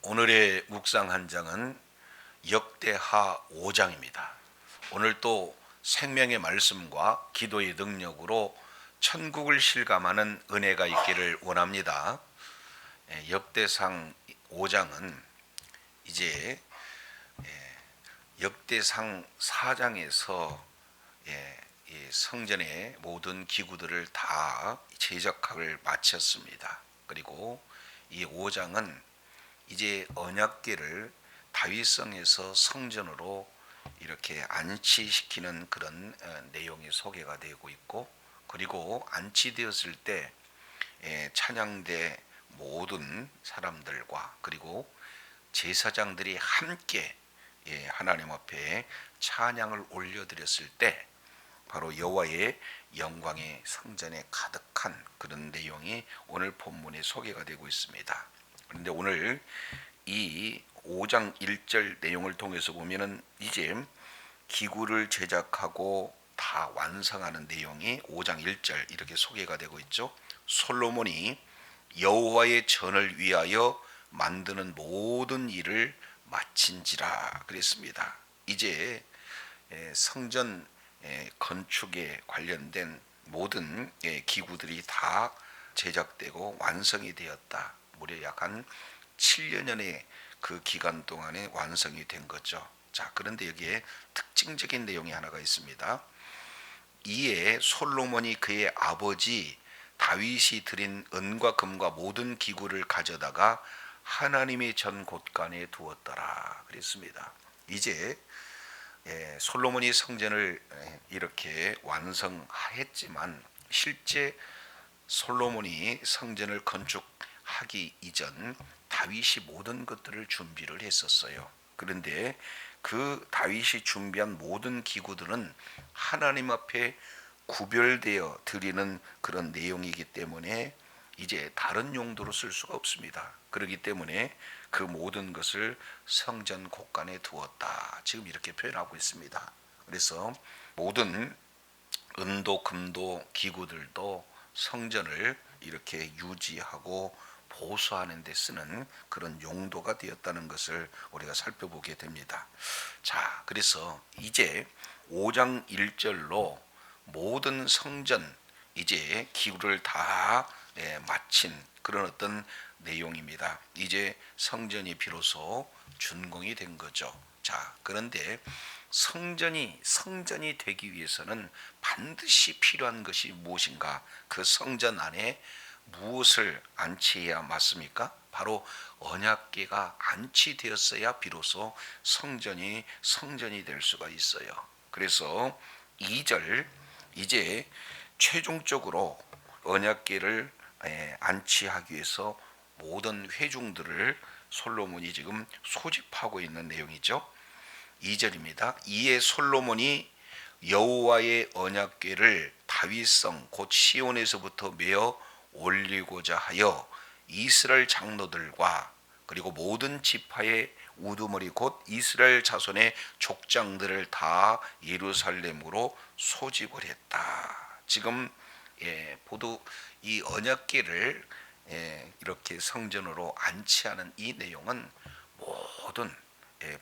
오늘의 묵상 한 장은 역대하 5장입니다. 오늘 또 생명의 말씀과 기도의 능력으로 천국을 실감하는 은혜가 있기를 원합니다. 역대상 5장은 이제 역대상 4장에서 성전의 모든 기구들을 다 제작을 마쳤습니다. 그리고 이 5장은 이제 언약궤를 다윗성에서 성전으로 이렇게 안치시키는 그런 내용이 소개가 되고 있고, 그리고 안치되었을 때 찬양대 모든 사람들과 그리고 제사장들이 함께 하나님 앞에 찬양을 올려드렸을 때 바로 여호와의 영광의 성전에 가득한 그런 내용이 오늘 본문에 소개가 되고 있습니다. 그런데 오늘 이 5장 1절 내용을 통해서 보면은 이제 기구를 제작하고 다 완성하는 내용이 5장 1절 이렇게 소개가 되고 있죠. 솔로몬이 여호와의 전을 위하여 만드는 모든 일을 마친지라 그랬습니다. 이제 성전 건축에 관련된 모든 기구들이 다 제작되고 완성이 되었다. 무려 약 한 7년의 그 기간 동안에 완성이 된 거죠. 자, 그런데 여기에 특징적인 내용이 하나가 있습니다. 이에 솔로몬이 그의 아버지 다윗이 드린 은과 금과 모든 기구를 가져다가 하나님의 전 곳간에 두었더라 그랬습니다. 이제 솔로몬이 성전을 이렇게 완성했지만 실제 솔로몬이 성전을 건축하기 이전 다윗이 모든 것들을 준비를 했었어요. 그런데 그 다윗이 준비한 모든 기구들은 하나님 앞에 구별되어 드리는 그런 내용이기 때문에 이제 다른 용도로 쓸 수가 없습니다. 그렇기 때문에 그 모든 것을 성전 곳간에 두었다. 지금 이렇게 표현하고 있습니다. 그래서 모든 은도 금도 기구들도 성전을 이렇게 유지하고 보수하는 데 쓰는 그런 용도가 되었다는 것을 우리가 살펴보게 됩니다. 자, 그래서 이제 5장 1절로 모든 성전 이제 기구를 다 마친 그런 어떤 내용입니다. 이제 성전이 비로소 준공이 된 거죠. 자, 그런데 성전이 되기 위해서는 반드시 필요한 것이 무엇인가? 그 성전 안에 무엇을 안치해야 맞습니까? 바로 언약궤가 안치되었어야 비로소 성전이 될 수가 있어요. 그래서 2절 이제 최종적으로 언약궤를 안치하기 위해서 모든 회중들을 솔로몬이 지금 소집하고 있는 내용이죠. 2절입니다. 이에 솔로몬이 여호와의 언약궤를 다윗성 곧 시온에서부터 메어 올리고자 하여 이스라엘 장로들과 그리고 모든 지파의 우두머리 곧 이스라엘 자손의 족장들을 다 예루살렘으로 소집을 했다. 지금 모두 이 언약궤를 이렇게 성전으로 안치하는 이 내용은 모든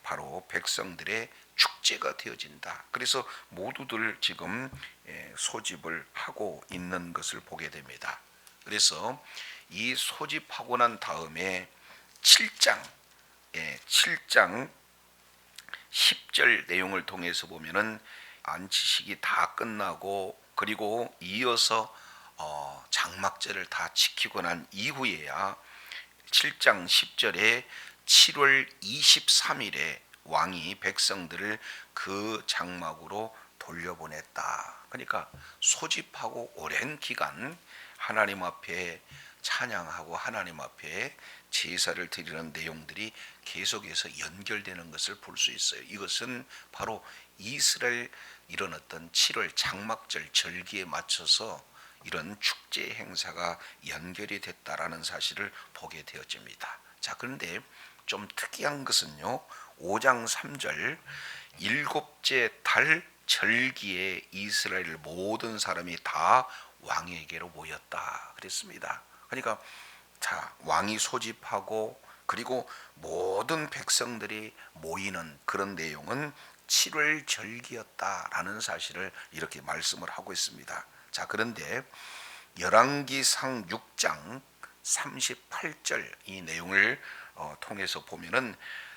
바로 백성들의 축제가 되어진다. 그래서 모두들 지금 소집을 하고 있는 것을 보게 됩니다. 그래서 이 소집하고 난 다음에 7장 10절 내용을 통해서 보면은 안치식이 다 끝나고 그리고 이어서 장막절을 다 지키고 난 이후에야 7장 10절에 7월 23일에 왕이 백성들을 그 장막으로 돌려보냈다. 그러니까 소집하고 오랜 기간 하나님 앞에 찬양하고 하나님 앞에 제사를 드리는 내용들이 계속해서 연결되는 것을 볼 수 있어요. 이것은 바로 이스라엘 이런 어떤 7월 장막절 절기에 맞춰서 이런 축제 행사가 연결이 됐다라는 사실을 보게 되어집니다. 자, 그런데 좀 특이한 것은요, 5장 3절 일곱째 달 절기에 이스라엘 모든 사람이 다 왕에게로 모였다 그랬습니다. 그러니까 자, 왕이 소집하고 그리고 모든 백성들이 모이는 그런 내용은 7월 절기였다라는 사실을 이렇게 말씀을 하고 있습니다. 자, 그런데 열왕기상 6장 38절 이 내용을 통해서 보면은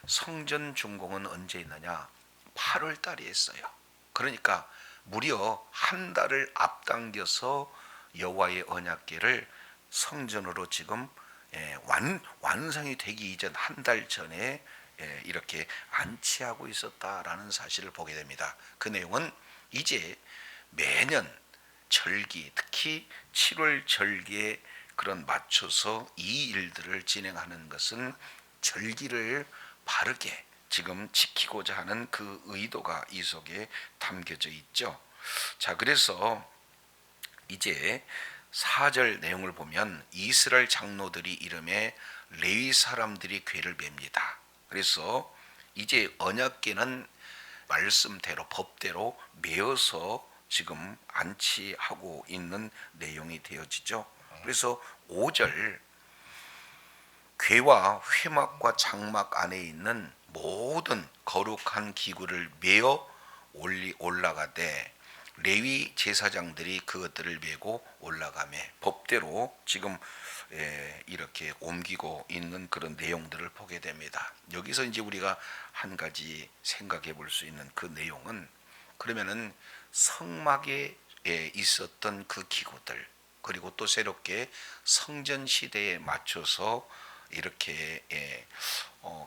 성전 준공은 언제 있느냐? 8월 달에 했어요. 그러니까 무려 한 달을 앞당겨서 여호와의 언약궤를 성전으로 지금 완성이 되기 이전 한 달 전에 이렇게 안치하고 있었다라는 사실을 보게 됩니다. 그 내용은 이제 매년 절기, 특히 7월 절기에 그런 맞춰서 이 일들을 진행하는 것은 절기를 바르게 지금 지키고자 하는 그 의도가 이 속에 담겨져 있죠. 자, 그래서 이제 4절 내용을 보면 이스라엘 장로들이 이름에 레위 사람들이 궤를 맵니다. 그래서 이제 언약궤는 말씀대로 법대로 메어서 지금 안치하고 있는 내용이 되어지죠. 그래서 5절 궤와 회막과 장막 안에 있는 모든 거룩한 기구를 메어 올라가되 레위 제사장들이 그것들을 메고 올라가매 법대로 지금 이렇게 옮기고 있는 그런 내용들을 보게 됩니다. 여기서 이제 우리가 한 가지 생각해 볼 수 있는 그 내용은, 그러면은 성막에 있었던 그 기구들, 그리고 또 새롭게 성전 시대에 맞춰서 이렇게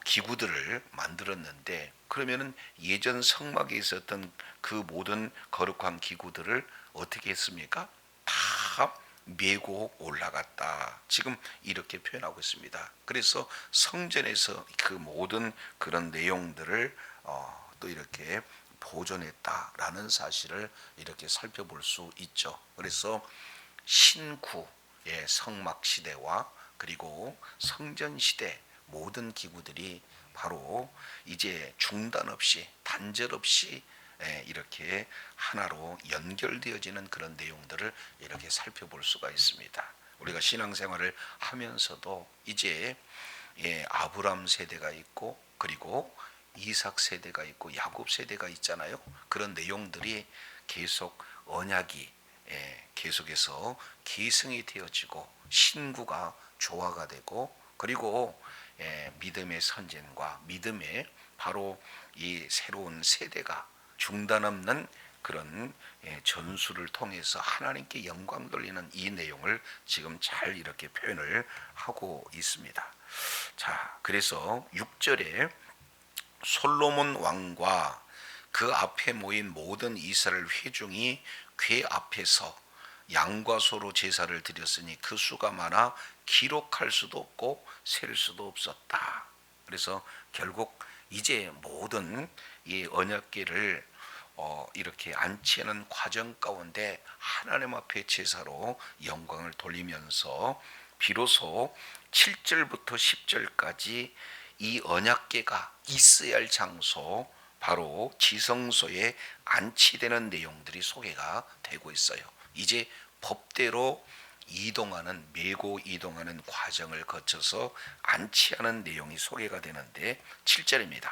기구들을 만들었는데, 그러면은 예전 성막에 있었던 그 모든 거룩한 기구들을 어떻게 했습니까? 다 메고 올라갔다. 지금 이렇게 표현하고 있습니다. 그래서 성전에서 그 모든 그런 내용들을 또 이렇게 보존했다라는 사실을 이렇게 살펴볼 수 있죠. 그래서 신구의 성막 시대와 그리고 성전 시대 모든 기구들이 바로 이제 중단 없이 단절 없이 이렇게 하나로 연결되어지는 그런 내용들을 이렇게 살펴볼 수가 있습니다. 우리가 신앙생활을 하면서도 이제 아브람 세대가 있고 그리고 이삭 세대가 있고 야곱 세대가 있잖아요. 그런 내용들이 계속 언약이 계속해서 계승이 되어지고 신구가 조화가 되고, 그리고 믿음의 선진과 믿음의 바로 이 새로운 세대가 중단 없는 그런 전수를 통해서 하나님께 영광 돌리는 이 내용을 지금 잘 이렇게 표현을 하고 있습니다. 자, 그래서 6절에 솔로몬 왕과 그 앞에 모인 모든 이스라엘 회중이 궤 앞에서 양과 소로 제사를 드렸으니 그 수가 많아 기록할 수도 없고 셀 수도 없었다. 그래서 결국 이제 모든 이 언약궤를 이렇게 안치하는 과정 가운데 하나님 앞에 제사로 영광을 돌리면서 비로소 7절부터 10절까지 이 언약궤가 있어야 할 장소, 바로 지성소에 안치되는 내용들이 소개가 되고 있어요. 이제 법대로 이동하는, 메고 이동하는 과정을 거쳐서 안치하는 내용이 소개가 되는데 7절입니다.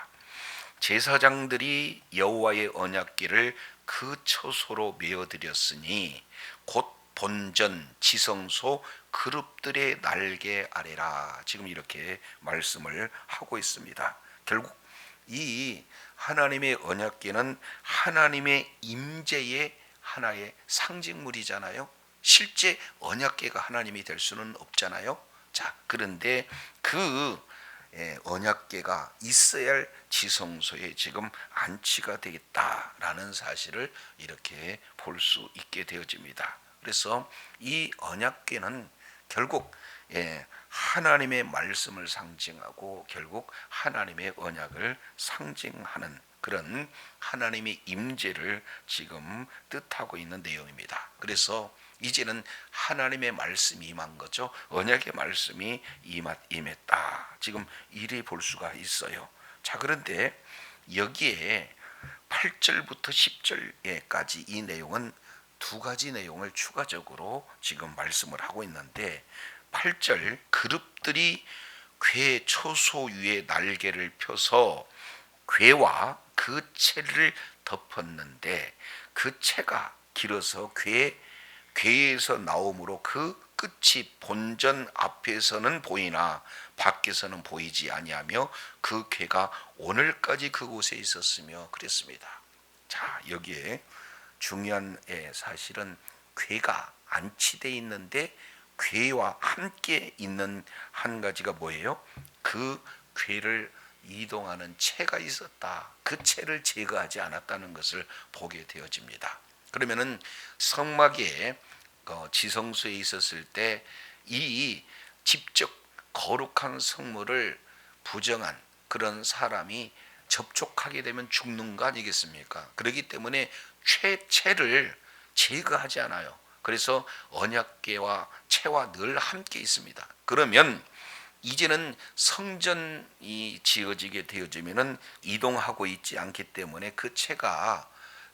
제사장들이 여호와의 언약궤를 그 처소로 메어드렸으니 곧 본전 지성소 그룹들의 날개 아래라. 지금 이렇게 말씀을 하고 있습니다. 결국 이 하나님의 언약궤는 하나님의 임재의 하나의 상징물이잖아요. 실제 언약궤가 하나님이 될 수는 없잖아요. 자, 그런데 그 언약궤가 있어야 할 지성소에 지금 안치가 되겠다라는 사실을 이렇게 볼 수 있게 되어집니다. 그래서 이 언약궤는 결국 하나님의 말씀을 상징하고 결국 하나님의 언약을 상징하는 그런 하나님의 임재를 지금 뜻하고 있는 내용입니다. 그래서 이제는 하나님의 말씀이 임한 거죠. 언약의 말씀이 임했다. 지금 이리 볼 수가 있어요. 자, 그런데 여기에 8절부터 10절까지 이 내용은 두 가지 내용을 추가적으로 지금 말씀을 하고 있는데, 8절 그룹들이 괴 초소 위에 날개를 펴서 괴와 그 채를 덮었는데 그 채가 길어서 괴에서 나오므로 그 끝이 본전 앞에서는 보이나 밖에서는 보이지 아니하며 그 괴가 오늘까지 그곳에 있었으며 그랬습니다. 자, 여기에 중요한 사실은 괴가 안치되어 있는데 괴와 함께 있는 한 가지가 뭐예요? 그 괴를 이동하는 채가 있었다. 그 채를 제거하지 않았다는 것을 보게 되어집니다. 그러면은 성막에 지성소에 있었을 때 이 직접 거룩한 성물을 부정한 그런 사람이 접촉하게 되면 죽는 거 아니겠습니까? 그렇기 때문에 채를 제거하지 않아요. 그래서 언약궤와 채와 늘 함께 있습니다. 그러면 이제는 성전이 지어지게 되어지면은 이동하고 있지 않기 때문에 그 채가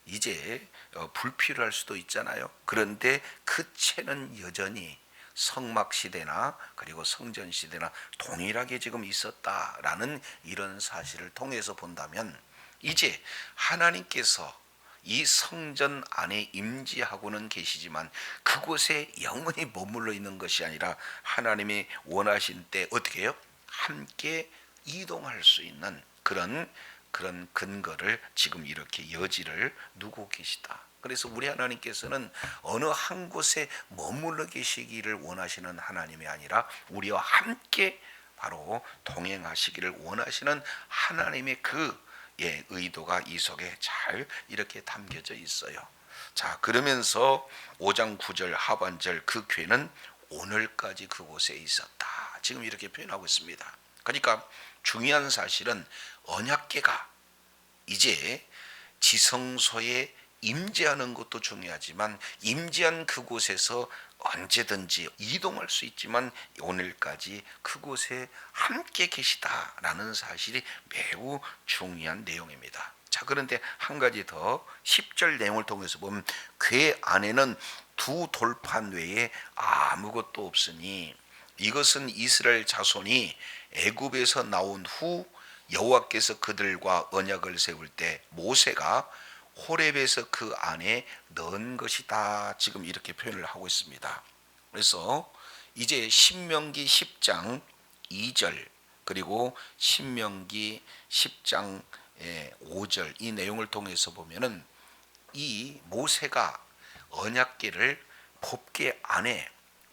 이제 불필요할 수도 있잖아요. 그런데 그 채는 여전히 성막 시대나 그리고 성전 시대나 동일하게 지금 있었다라는 이런 사실을 통해서 본다면 이제 하나님께서 이 성전 안에 임재하고는 계시지만 그곳에 영원히 머물러 있는 것이 아니라 하나님이 원하신 때 어떻게 해요? 함께 이동할 수 있는 그런 근거를 지금 이렇게 여지를 두고 계시다. 그래서 우리 하나님께서는 어느 한 곳에 머물러 계시기를 원하시는 하나님이 아니라 우리와 함께 바로 동행하시기를 원하시는 하나님의 의도가 이 속에 잘 이렇게 담겨져 있어요. 자, 그러면서 5장 9절 하반절 그 괴는 오늘까지 그곳에 있었다. 지금 이렇게 표현하고 있습니다. 그러니까 중요한 사실은 언약궤가 이제 지성소에 임재하는 것도 중요하지만 임재한 그곳에서 언제든지 이동할 수 있지만 오늘까지 그곳에 함께 계시다라는 사실이 매우 중요한 내용입니다. 자, 그런데 한 가지 더 10절 내용을 통해서 보면 궤 안에는 두 돌판 외에 아무것도 없으니 이것은 이스라엘 자손이 애굽에서 나온 후 여호와께서 그들과 언약을 세울 때 모세가 호렙에서 그 안에 넣은 것이다. 지금 이렇게 표현을 하고 있습니다. 그래서 이제 신명기 10장 2절 그리고 신명기 10장 5절 이 내용을 통해서 보면은 이 모세가 언약궤를 법궤 안에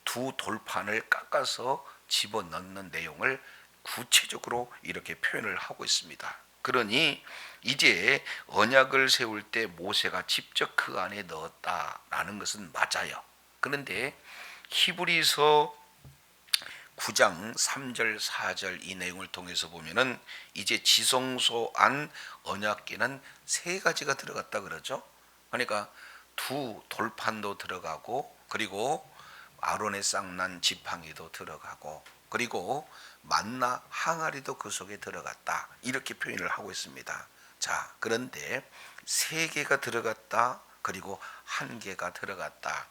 두 돌판을 깎아서 집어넣는 내용을 구체적으로 이렇게 표현을 하고 있습니다. 그러니 이제 언약을 세울 때 모세가 직접 그 안에 넣었다라는 것은 맞아요. 그런데 히브리서 9장 3절 4절 이 내용을 통해서 보면은 이제 지성소 안 언약궤는 세 가지가 들어갔다 그러죠. 그러니까 두 돌판도 들어가고 그리고 아론의 쌍난 지팡이도 들어가고 그리고 만나 항아리도 그 속에 들어갔다. 이렇게 표현을 하고 있습니다. 자, 그런데 세 개가 들어갔다. 그리고 한 개가 들어갔다.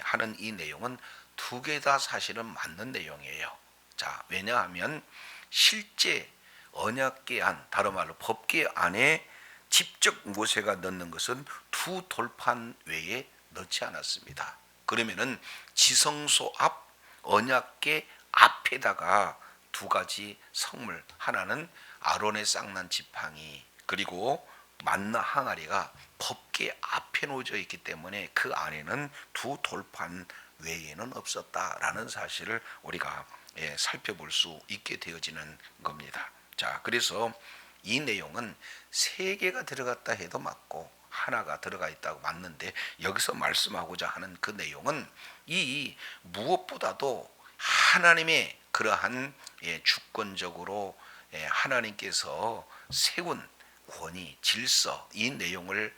하는 이 내용은 두 개 다 사실은 맞는 내용이에요. 자, 왜냐하면 실제 언약궤 안, 다른 말로 법궤 안에 직접 모세가 넣는 것은 두 돌판 외에 넣지 않았습니다. 그러면은 지성소 앞 언약궤 앞에다가 두 가지 성물, 하나는 아론의 쌍난 지팡이 그리고 만나 항아리가 법궤 앞에 놓여져 있기 때문에 그 안에는 두 돌판 외에는 없었다라는 사실을 우리가 살펴볼 수 있게 되어지는 겁니다. 자, 그래서 이 내용은 세 개가 들어갔다 해도 맞고 하나가 들어가 있다고 맞는데 여기서 말씀하고자 하는 그 내용은 이 무엇보다도 하나님의 그러한 주권적으로 하나님께서 세운 권위, 질서 이 내용을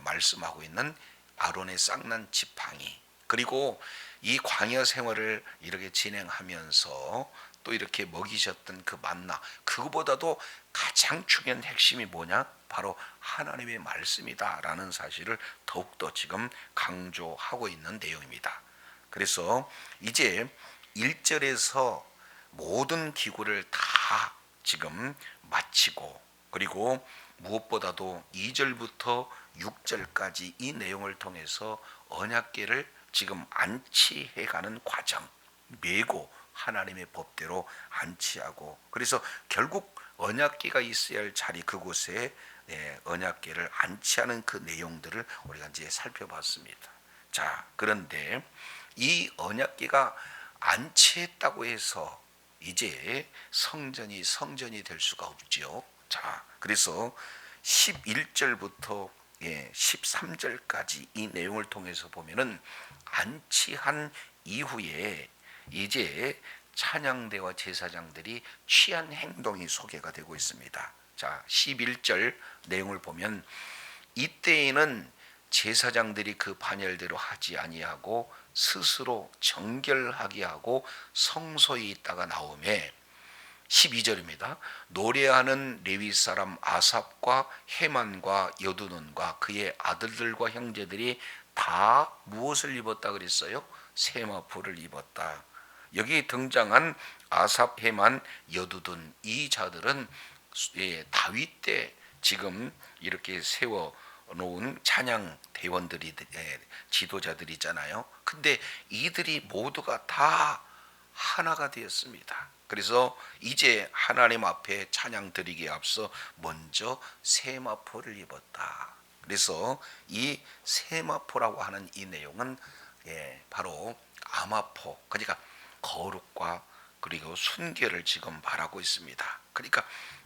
말씀하고 있는 아론의 쌍난 지팡이 그리고 이 광야 생활을 이렇게 진행하면서 또 이렇게 먹이셨던 그 만나 그거보다도 가장 중요한 핵심이 뭐냐? 바로 하나님의 말씀이다라는 사실을 더욱더 지금 강조하고 있는 내용입니다. 그래서 이제 1절에서 모든 기구를 다 지금 마치고, 그리고 무엇보다도 2절부터 6절까지 이 내용을 통해서 언약궤를 지금 안치해가는 과정, 메고 하나님의 법대로 안치하고, 그래서 결국 언약궤가 있어야 할 자리 그곳에 언약궤를 안치하는 그 내용들을 우리가 이제 살펴봤습니다. 자, 그런데 이 언약궤가 안치했다고 해서 이제 성전이 될 수가 없지요. 자, 그래서 11절부터 13절까지 이 내용을 통해서 보면은 안치한 이후에 이제 찬양대와 제사장들이 취한 행동이 소개가 되고 있습니다. 자, 11절 내용을 보면 이때에는 제사장들이 그 반열대로 하지 아니하고 스스로 정결하게 하고 성소에 있다가 나오매, 12절입니다. 노래하는 레위 사람 아삽과 헤만과 여두눈과 그의 아들들과 형제들이 다 무엇을 입었다 그랬어요? 세마포를 입었다. 여기 등장한 아삽, 헤만, 여두둔 이 자들은 다윗 때 지금 이렇게 세워 놓은 찬양 대원들이 지도자들이잖아요. 근데 이들이 모두가 다 하나가 되었습니다. 그래서 이제 하나님 앞에 찬양 드리기에 앞서 먼저 세마포를 입었다. 그래서 이 세마포라고 하는 이 내용은 바로 아마포, 그러니까 거룩과 그리고 순결을 지금 말하고 있습니다. 그러니까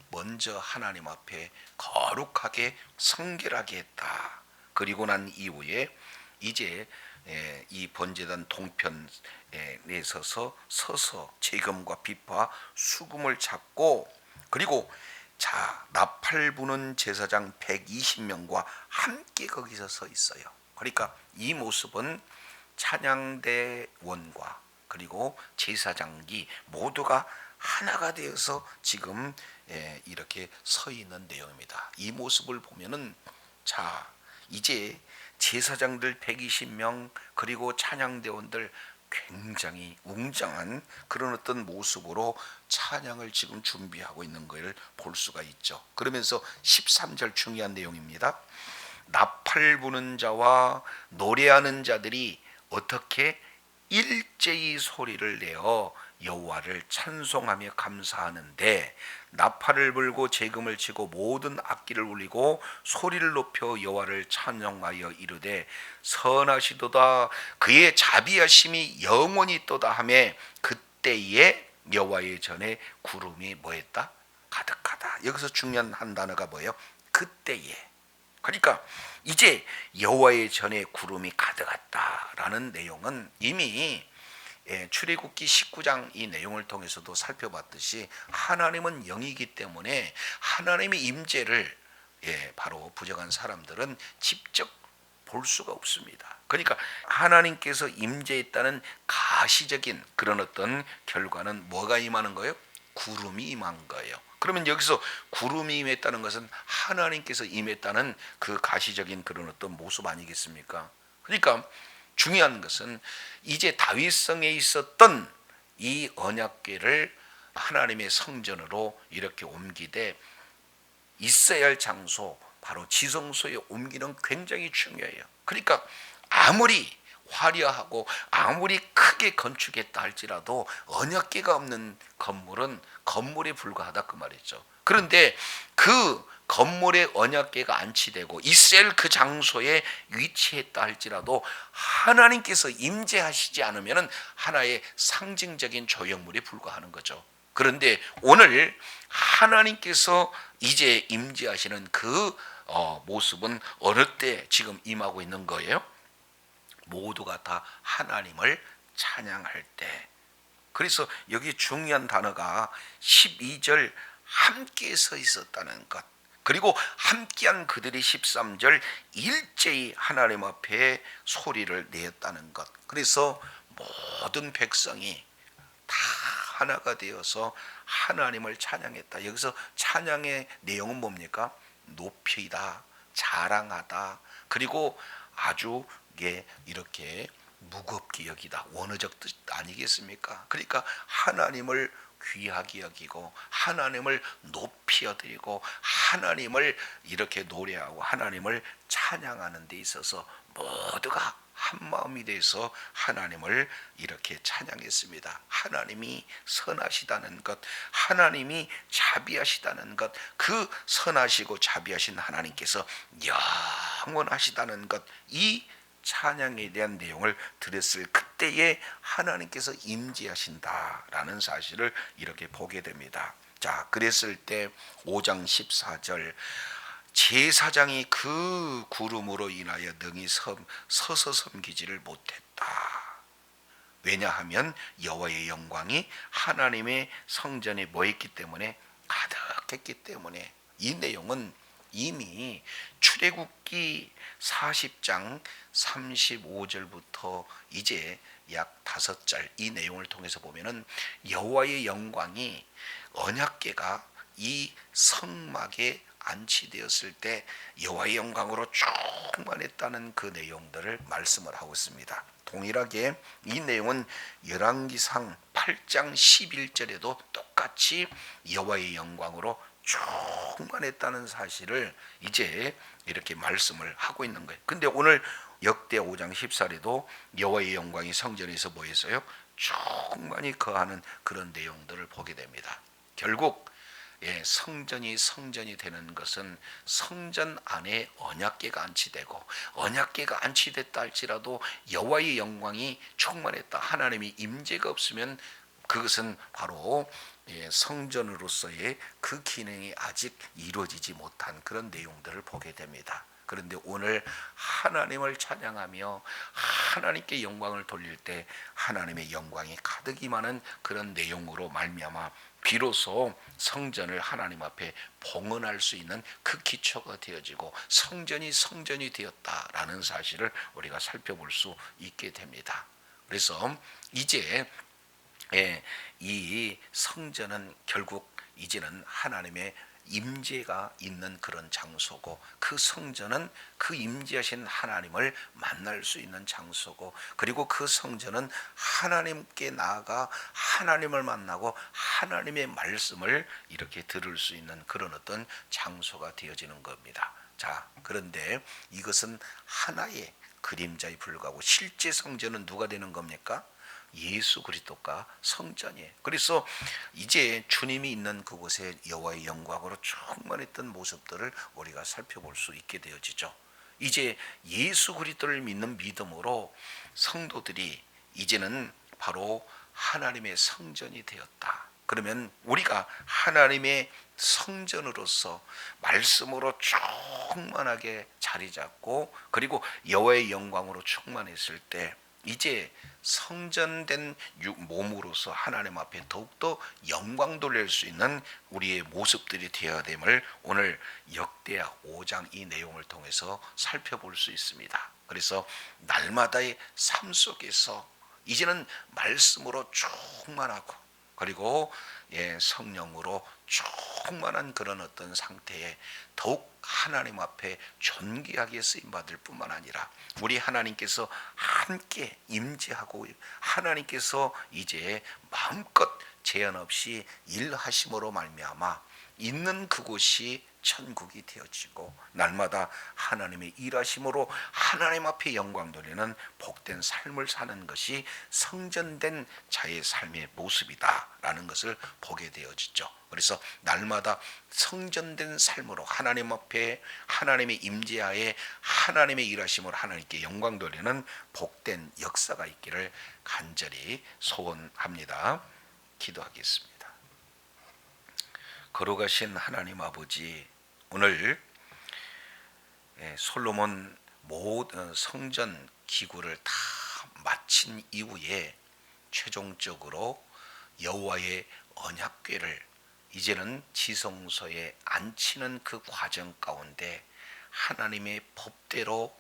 먼저 하나님 앞에 거룩하게 성결하게 했다. 그리고 난 이후에 이제 이 번제단 동편에 서서 재금과 빛과 수금을 잡고, 그리고 자, 나팔 부는 제사장 120명과 함께 거기서 서 있어요. 그러니까 이 모습은 찬양대원과 그리고 제사장이 모두가 하나가 되어서 지금 이렇게 서 있는 내용입니다. 이 모습을 보면은 자, 이제 제사장들 120명 그리고 찬양대원들 굉장히 웅장한 그런 어떤 모습으로 찬양을 지금 준비하고 있는 걸 볼 수가 있죠. 그러면서 13절 중요한 내용입니다. 나팔 부는 자와 노래하는 자들이 어떻게 일제히 소리를 내어 여호와를 찬송하며 감사하는데, 나팔을 불고 재금을 치고 모든 악기를 울리고 소리를 높여 여호와를 찬송하여 이르되 선하시도다 그의 자비하심이 영원히 있도다 하며, 그때에 여호와의 전에 구름이 뭐했다? 가득하다. 여기서 중요한 한 단어가 뭐예요? 그때에. 그러니까 이제 여호와의 전에 구름이 가득했다라는 내용은 이미 출애굽기 19장 이 내용을 통해서도 살펴봤듯이 하나님은 영이기 때문에 하나님의 임재를 바로 부정한 사람들은 직접 볼 수가 없습니다. 그러니까 하나님께서 임재했다는 가시적인 그런 어떤 결과는 뭐가 임하는 거예요? 구름이 임한 거예요. 그러면 여기서 구름이 임했다는 것은 하나님께서 임했다는 그 가시적인 그런 어떤 모습 아니겠습니까? 그러니까 중요한 것은 이제 다윗성에 있었던 이 언약궤를 하나님의 성전으로 이렇게 옮기되 있어야 할 장소, 바로 지성소에 옮기는 굉장히 중요해요. 그러니까 아무리 화려하고 아무리 크게 건축했다 할지라도 언약궤가 없는 건물은 건물에 불과하다 그 말이죠. 그런데 그 건물에 언약궤가 안치되고 이스라엘 그 장소에 위치했다 할지라도 하나님께서 임재하시지 않으면 하나의 상징적인 조형물에 불과하는 거죠. 그런데 오늘 하나님께서 이제 임재하시는 그 모습은 어느 때 지금 임하고 있는 거예요? 모두가 다 하나님을 찬양할 때. 그래서 여기 중요한 단어가 12절 함께 서 있었다는 것, 그리고 함께한 그들이 13절 일제히 하나님 앞에 소리를 내었다는 것. 그래서 모든 백성이 다 하나가 되어서 하나님을 찬양했다. 여기서 찬양의 내용은 뭡니까? 높이다, 자랑하다, 그리고 아주 이렇게 무겁게 여기다, 원어적 뜻 아니겠습니까? 그러니까 하나님을 귀하게 여기고 하나님을 높이 여드리고 하나님을 이렇게 노래하고 하나님을 찬양하는 데 있어서 모두가 한 마음이 돼서 하나님을 이렇게 찬양했습니다. 하나님이 선하시다는 것, 하나님이 자비하시다는 것, 그 선하시고 자비하신 하나님께서 영원하시다는 것, 이 찬양에 대한 내용을 들었을 그때에 하나님께서 임재하신다라는 사실을 이렇게 보게 됩니다. 자, 그랬을 때 5장 14절 제사장이 그 구름으로 인하여 능히 서서 섬기지를 못했다. 왜냐하면 여호와의 영광이 하나님의 성전에 모였기 때문에, 가득했기 때문에. 이 내용은 이미 출애굽기 40장 35절부터 이제 약 5절 이 내용을 통해서 보면은 여호와의 영광이 언약궤가 이 성막에 안치되었을 때 여호와의 영광으로 충만했다는 그 내용들을 말씀을 하고 있습니다. 동일하게 이 내용은 열왕기상 8장 11절에도 똑같이 여호와의 영광으로 충만했다는 사실을 이제 이렇게 말씀을 하고 있는 거예요. 근데 오늘 역대 5장 14절에도 여호와의 영광이 성전에서 뭐 했어요? 충만히 거하는 그런 내용들을 보게 됩니다. 결국 성전이 되는 것은 성전 안에 언약궤가 안치되고, 언약궤가 안치됐다 할지라도 여호와의 영광이 충만했다, 하나님이 임재가 없으면 그것은 바로 성전으로서의 그 기능이 아직 이루어지지 못한 그런 내용들을 보게 됩니다. 그런데 오늘 하나님을 찬양하며 하나님께 영광을 돌릴 때 하나님의 영광이 가득 임하는 그런 내용으로 말미암아 비로소 성전을 하나님 앞에 봉헌할 수 있는 그 기초가 되어지고 성전이 되었다라는 사실을 우리가 살펴볼 수 있게 됩니다. 그래서 이제 이 성전은 결국 이제는 하나님의 임재가 있는 그런 장소고, 그 성전은 그 임재하신 하나님을 만날 수 있는 장소고, 그리고 그 성전은 하나님께 나아가 하나님을 만나고 하나님의 말씀을 이렇게 들을 수 있는 그런 어떤 장소가 되어지는 겁니다. 자, 그런데 이것은 하나의 그림자에 불과하고 실제 성전은 누가 되는 겁니까? 예수 그리스도가 성전이에요. 그래서 이제 주님이 있는 그곳에 여호와의 영광으로 충만했던 모습들을 우리가 살펴볼 수 있게 되어지죠. 이제 예수 그리스도를 믿는 믿음으로 성도들이 이제는 바로 하나님의 성전이 되었다. 그러면 우리가 하나님의 성전으로서 말씀으로 충만하게 자리 잡고, 그리고 여호와의 영광으로 충만했을 때 이제 성전된 몸으로서 하나님 앞에 더욱더 영광 돌릴 수 있는 우리의 모습들이 되어야 됨을 오늘 역대하 5장 이 내용을 통해서 살펴볼 수 있습니다. 그래서 날마다의 삶 속에서 이제는 말씀으로 충만하고, 그리고 성령으로 충만한 그런 어떤 상태에 더욱 하나님 앞에 존귀하게 쓰임받을 뿐만 아니라 우리 하나님께서 함께 임재하고 하나님께서 이제 마음껏 제한 없이 일하심으로 말미암아 있는 그곳이 천국이 되어지고 날마다 하나님의 일하심으로 하나님 앞에 영광 돌리는 복된 삶을 사는 것이 성전된 자의 삶의 모습이다라는 것을 보게 되어지죠. 그래서 날마다 성전된 삶으로 하나님 앞에 하나님의 임재하에 하나님의 일하심으로 하나님께 영광 돌리는 복된 역사가 있기를 간절히 소원합니다. 기도하겠습니다. 거룩하신 하나님 아버지, 오늘 솔로몬 모든 성전 기구를 다 마친 이후에 최종적으로 여호와의 언약궤를 이제는 지성소에 안치는 그 과정 가운데 하나님의 법대로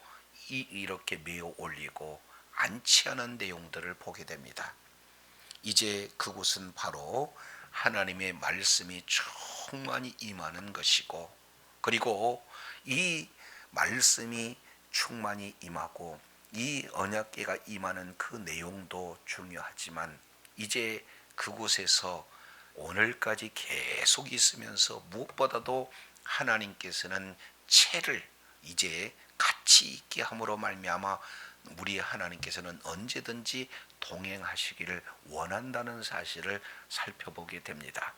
이렇게 메어 올리고 안치하는 내용들을 보게 됩니다. 이제 그곳은 바로 하나님의 말씀이 충만히 임하는 것이고, 그리고 이 말씀이 충만히 임하고 이 언약궤가 임하는 그 내용도 중요하지만 이제 그곳에서 오늘까지 계속 있으면서 무엇보다도 하나님께서는 채를 이제 같이 있게 함으로 말미암아 우리 하나님께서는 언제든지 동행하시기를 원한다는 사실을 살펴보게 됩니다.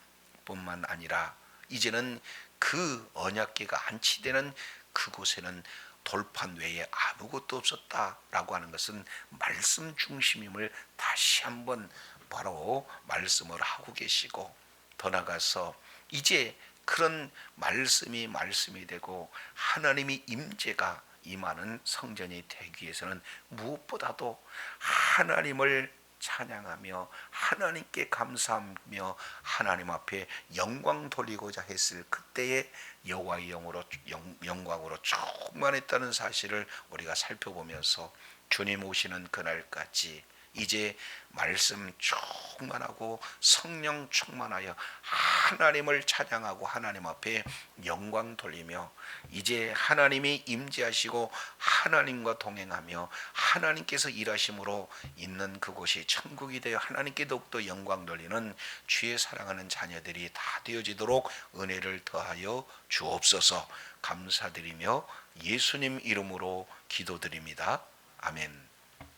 뿐만 아니라 이제는 그 언약궤가 안치되는 그곳에는 돌판 외에 아무것도 없었다라고 하는 것은 말씀 중심임을 다시 한번 바로 말씀을 하고 계시고, 더 나아가서 이제 그런 말씀이 되고 하나님의 임재가 임하는 성전이 되기 위해서는 무엇보다도 하나님을 찬양하며 하나님께 감사하며 하나님 앞에 영광 돌리고자 했을 그때의 여호와의 영광으로 충만했다는 사실을 우리가 살펴보면서 주님 오시는 그날까지 이제 말씀 충만하고 성령 충만하여 하나님을 찬양하고 하나님 앞에 영광 돌리며 이제 하나님이 임재하시고 하나님과 동행하며 하나님께서 일하심으로 있는 그곳이 천국이 되어 하나님께 더욱더 영광 돌리는 주의 사랑하는 자녀들이 다 되어지도록 은혜를 더하여 주옵소서. 감사드리며 예수님 이름으로 기도드립니다. 아멘.